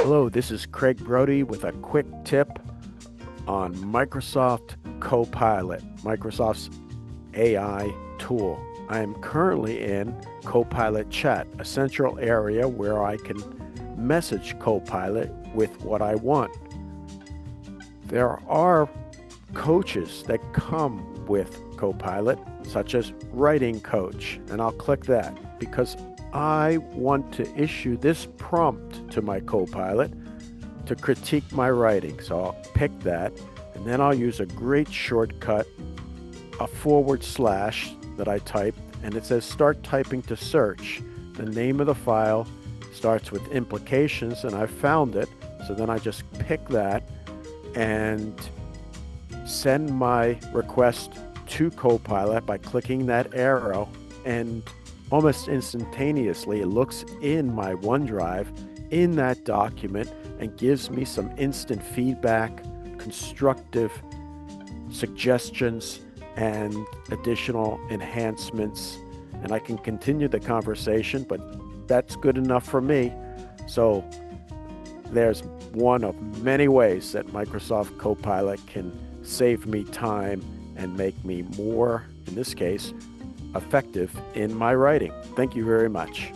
Hello, this is Craig Brody with a quick tip on Microsoft Copilot, Microsoft's AI tool. I am currently in Copilot Chat, a central area where I can message Copilot with what I want. There are coaches that come with Copilot, such as Writing Coach, and I'll click that because I want to issue this prompt to my Copilot to critique my writing. So I'll pick that, and then I'll use a great shortcut, a / that I type, and it says start typing to search. The name of the file starts with implications, and I found it. So then I just pick that and send my request to Copilot by clicking that arrow, and almost instantaneously it looks in my OneDrive in that document and gives me some instant feedback, constructive suggestions, and additional enhancements. And I can continue the conversation, but that's good enough for me. So there's one of many ways that Microsoft Copilot can save me time and make me more, in this case, effective in my writing. Thank you very much.